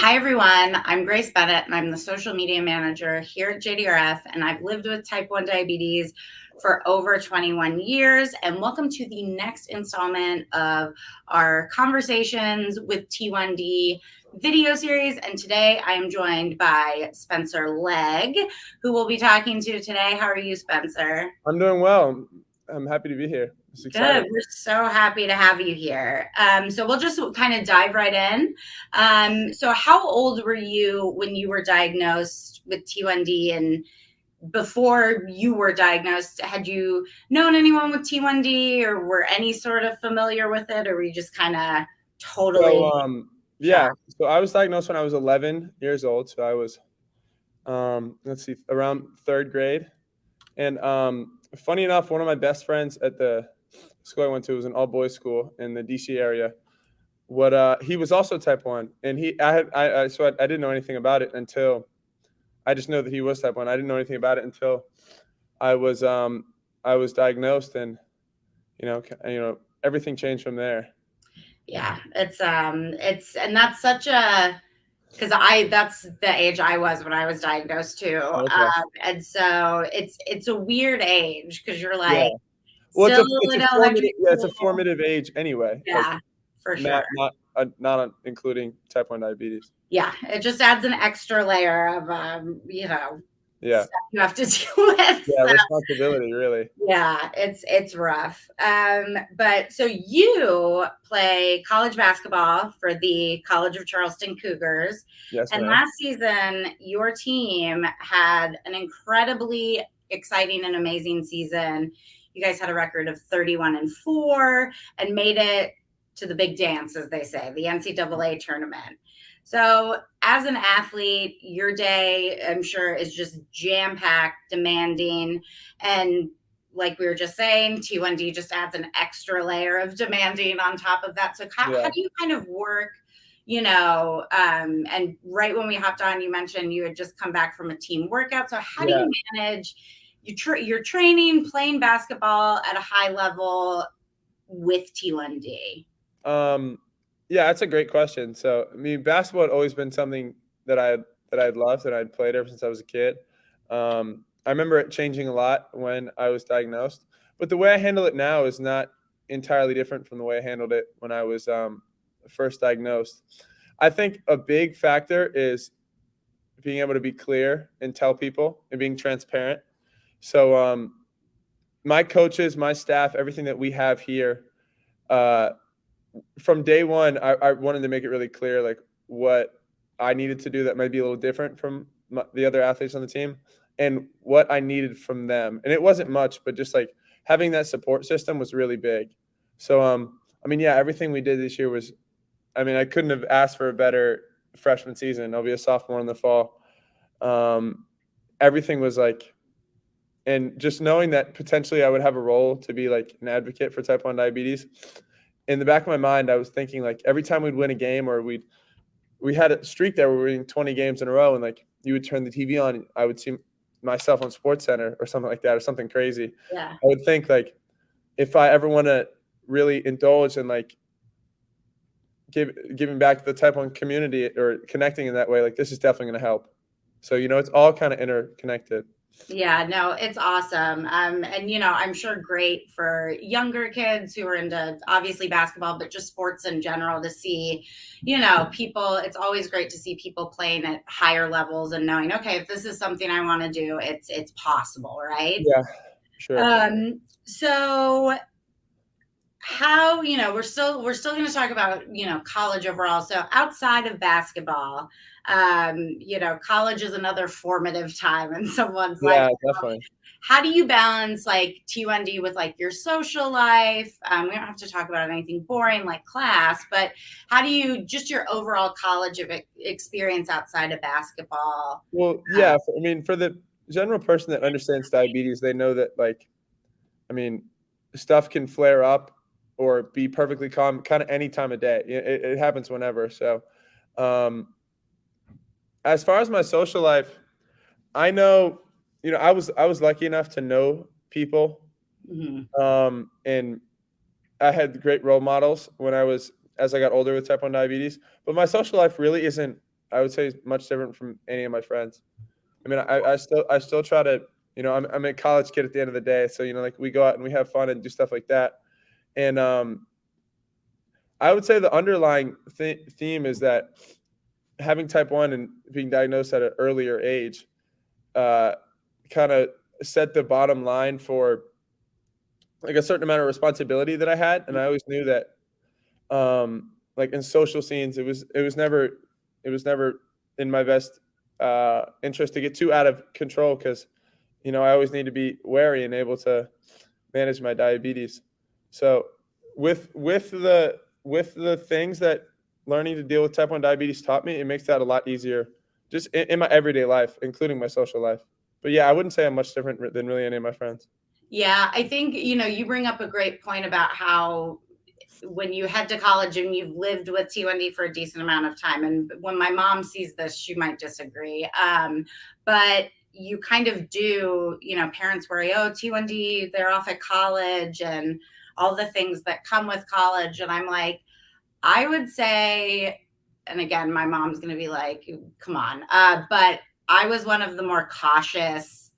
Hi, everyone. I'm Grace Bennett, and I'm the social media manager here at JDRF, and I've lived with type 1 diabetes for over 21 years. And welcome to the next installment of our Conversations with T1D video series. And today I am joined by Spencer Legg, who we'll be talking to today. How are you, Spencer? I'm doing well. I'm happy to be here. It's Good. exciting. We're so happy to have you here. So we'll just kind of dive right in. So how old were you when you were diagnosed with T1D? And before you were diagnosed, had you known anyone with T1D or were any sort of familiar with it? Or were you just kind of So, totally yeah. shocked? So I was diagnosed when I was 11 years old. So I was, let's see, around third grade. And funny enough, one of my best friends at the school I went to was an all boys school in the DC area. He was also type 1, and I didn't know anything about it until I just know that he was type 1. I didn't know anything about it until I was um I was diagnosed, and everything changed from there. Yeah, and that's such a because that's the age I was when I was diagnosed too. Okay. And so it's a weird age because you're like Yeah. Well, still it's in a formative elementary yeah, it's a school. formative age anyway, like, Yeah, for sure. not including type 1 diabetes. Yeah, it just adds an extra layer of Yeah. stuff you have to deal with. Yeah, So responsibility, really. yeah, it's rough. But so you play college basketball for the College of Charleston Cougars, Yes, and ma'am. last season your team had an incredibly exciting and amazing season. You guys had a record of 31-4 and made it to the big dance, as they say, the NCAA tournament. So, as an athlete, your day, I'm sure, is just jam packed, demanding, and like we were just saying, T1D just adds an extra layer of demanding on top of that. So how Yeah. do you kind of work, and right when we hopped on, you mentioned you had just come back from a team workout. So how do Yeah. you manage your training, playing basketball at a high level with T1D? Um, yeah, that's a great question. So, I mean, basketball had always been something that I'd loved and I'd played ever since I was a kid. I remember it changing a lot when I was diagnosed, but the way I handle it now is not entirely different from the way I handled it when I was first diagnosed. I think a big factor is being able to be clear and tell people and being transparent. So, my coaches, my staff, everything that we have here, uh, from day one, I wanted to make it really clear, like, what I needed to do that might be a little different from the other athletes on the team, and what I needed from them. And it wasn't much, but just like having that support system was really big. So, I mean, yeah, everything we did this year was, I mean, I couldn't have asked for a better freshman season. I'll be a sophomore in the fall. Um, Everything was like, and just knowing that potentially I would have a role to be like an advocate for type 1 diabetes, in the back of my mind, I was thinking like every time we'd win a game, or we had a streak there where we were winning 20 games in a row, and like you would turn the TV on, and I would see myself on Sports Center or something like that, or something crazy. Yeah. I would think like, if I ever want to really indulge in like giving back to the type 1 community or connecting in that way, like this is definitely going to help. So, it's all kind of interconnected. Yeah, no, it's awesome. And I'm sure great for younger kids who are into obviously basketball, but just sports in general to see, people. It's always great to see people playing at higher levels and knowing, okay, if this is something I want to do, it's possible, right? Yeah, sure. So how we're still going to talk about college overall. So outside of basketball, college is another formative time in someone's life. Yeah, definitely. How do you balance like T1D with like your social life? We don't have to talk about anything boring like class, but how do you just your overall college experience outside of basketball? Well, uh, yeah, I mean, for the general person that understands diabetes, they know that, like, I mean, stuff can flare up or be perfectly calm kind of any time of day. It happens whenever. So, um, as far as my social life, I know, I was lucky enough to know people, mhm. and I had great role models when I as I got older with type 1 diabetes. But my social life really isn't. I would say much different from any of my friends. I mean, I still try to, I'm a college kid at the end of the day, so like we go out and we have fun and do stuff like that. And I would say the underlying theme is that having type 1 and being diagnosed at an earlier age kind of set the bottom line for like a certain amount of responsibility that I had, and I always knew that like in social scenes it was never in my best interest to get too out of control, because I always need to be wary and able to manage my diabetes. So with the things that learning to deal with type 1 diabetes taught me, it makes that a lot easier just in my everyday life, including my social life. But yeah, I wouldn't say I'm much different than really any of my friends. Yeah, I think, you bring up a great point about how when you head to college and you've lived with T1D for a decent amount of time, and when my mom sees this, she might disagree. But you kind of do, parents worry, oh, T1D, they're off at college and all the things that come with college. And I'm like, I would say, and again, my mom's going to be like, come on. But I was one of the more cautious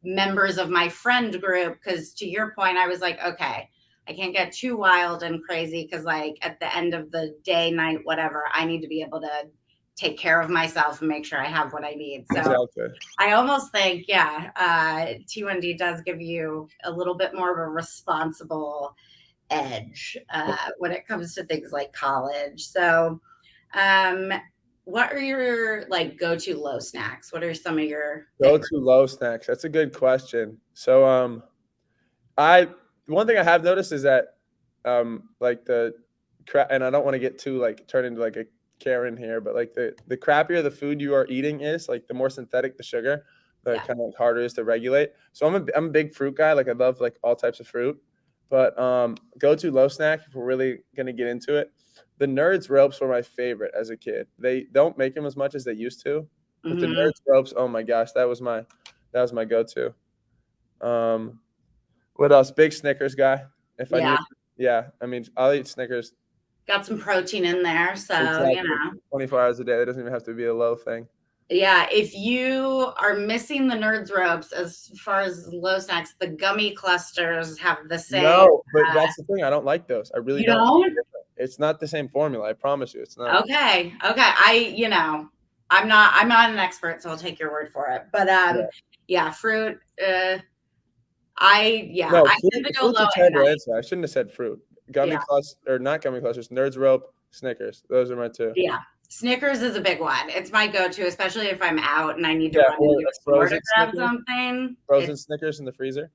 members of my friend group, because to your point, I was like, okay, I can't get too wild and crazy, because like at the end of the day, night, whatever, I need to be able to take care of myself and make sure I have what I need. So Exactly. I almost think, yeah, T1D does give you a little bit more of a responsible edge when it comes to things like college. So what are your like go-to low snacks? What are some of your Go favorites? to low snacks. That's a good question. So I one thing I have noticed is that like the crap, and I don't want to get too like turn into like a Karen here, but like the crappier the food you are eating is, like the more synthetic the sugar, the Yeah. kind of like harder it is to regulate. So I'm a big fruit guy. Like I love like all types of fruit. But go to low snack, if we're really gonna get into it, the Nerds ropes were my favorite as a kid. They don't make them as much as they used to, but the Mhm. Nerds ropes, oh my gosh, that was my go-to. Um, what else? Big Snickers guy. If I Yeah. need, yeah, I mean, I'll eat Snickers Got some protein in there. So, exactly 24 hours a day. It doesn't even have to be a low thing. yeah, if you are missing the Nerds ropes as far as low snacks, the gummy clusters have the same. No, but that's the thing. I don't like those. I really You don't. don't? It's not the same formula. I promise you, it's not. Okay. Okay. I'm not an expert, so I'll take your word for it. But Yeah. yeah, fruit, No, I tend to go fruit's low a at terrible night. answer. I shouldn't have said fruit. Yeah. Gummy cluster or not gummy clusters. Nerds rope, Snickers. Those are my two. Yeah. Snickers is a big one. It's my go-to, especially if I'm out and I need to Yeah, run or into a a store to frozen grab Snickers. something. Frozen Snickers in the freezer.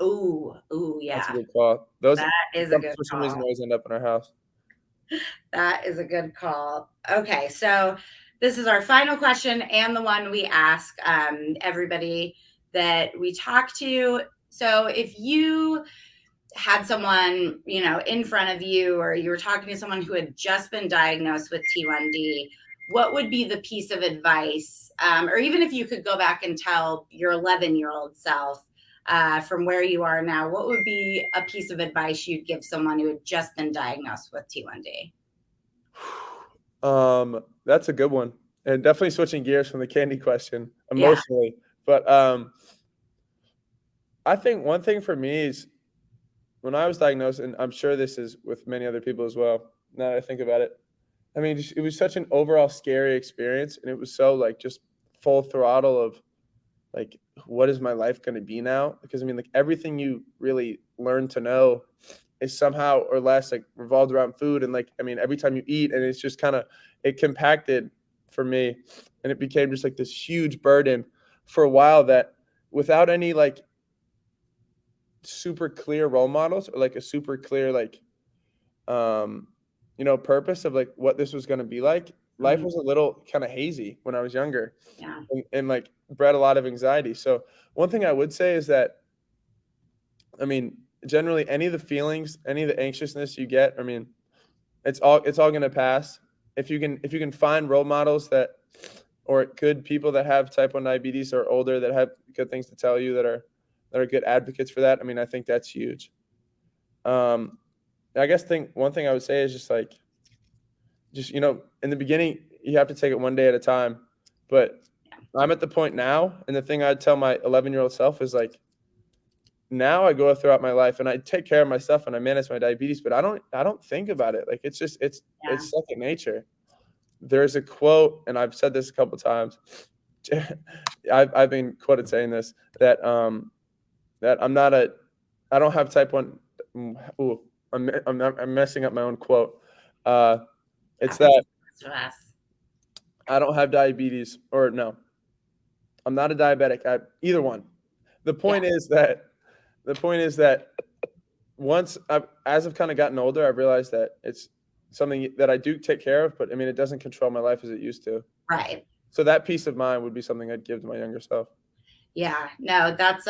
Ooh, That's a yeah. good call. Those That is a good for some reason call. always end up in our house. That is a good call. Okay, so this is our final question and the one we ask everybody that we talk to. So if you had someone, in front of you, or you were talking to someone who had just been diagnosed with T1D, what would be the piece of advice, or even if you could go back and tell your 11-year-old self from where you are now, what would be a piece of advice you'd give someone who had just been diagnosed with T1D? That's a good one, and definitely switching gears from the candy question Yeah. emotionally. But I think one thing for me is when I was diagnosed, and I'm sure this is with many other people as well. Now that I think about it, I mean, it was such an overall scary experience, and it was so like just full throttle of like, what is my life going to be now? Because I mean, like everything you really learn to know is somehow or less like revolved around food, and like I mean, every time you eat, and it's just kind of it compacted for me, and it became just like this huge burden for a while that without any like super clear role models or like a super clear like um purpose of like what this was going to be like, life Mhm. was a little kind of hazy when I was younger, Yeah. and like bred a lot of anxiety. So one thing I would say is that I mean generally any of the feelings, any of the anxiousness you get, I mean it's all going to pass if you can find role models that or good people that have type 1 diabetes or older that have good things to tell you that are good advocates for that. I mean, I think that's huge. um I guess think one thing I would say is just like, in the beginning, you have to take it one day at a time. But I'm at the point now, and the thing I'd tell my 11-year-old self is like, now I go throughout my life and I take care of my stuff and I manage my diabetes, but I don't think about it. Like it's second nature. There's a quote, and I've said this a couple times. I've been quoted saying this, that I don't have type 1. Ooh, I'm messing up my own quote. It's that I don't have diabetes, or no, I'm not a diabetic. Either one. The point is that once as I've kind of gotten older, I've realized that it's something that I do take care of, but I mean, it doesn't control my life as it used to. Right. So that peace of mind would be something I'd give to my younger self. Yeah, no, that's,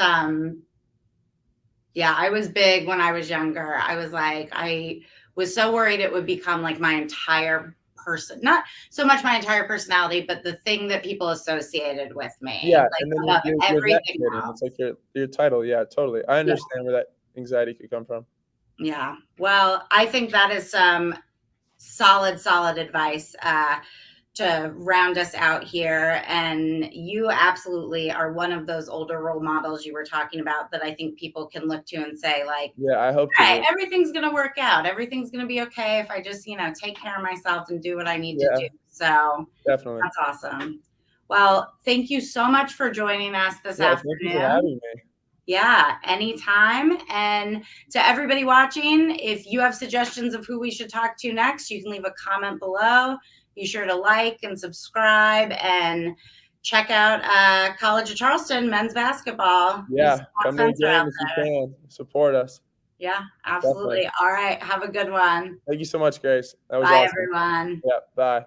yeah, I was big when I was younger. I was like, I was so worried it would become like my entire person, not so much my entire personality, but the thing that people associated with me. Yeah, like, and then above everything it's like your title. Yeah, totally. I understand where that anxiety could come from. Yeah. Well, I think that is some solid advice to round us out here. And you absolutely are one of those older role models you were talking about that I think people can look to and say, like, yeah, I hope hey, everything's going to work out. Everything's going to be okay if I just, take care of myself and do what I need to do. So definitely. That's awesome. Well, thank you so much for joining us this afternoon. Thank you for having me. Yeah, anytime. And to everybody watching, if you have suggestions of who we should talk to next, you can leave a comment below. Be sure to like and subscribe and check out College of Charleston men's basketball. Yeah, come to the game if you can. Support us. Yeah, absolutely. Definitely. All right. Have a good one. Thank you so much, Grace. That was Bye, awesome. everyone. Yeah, bye.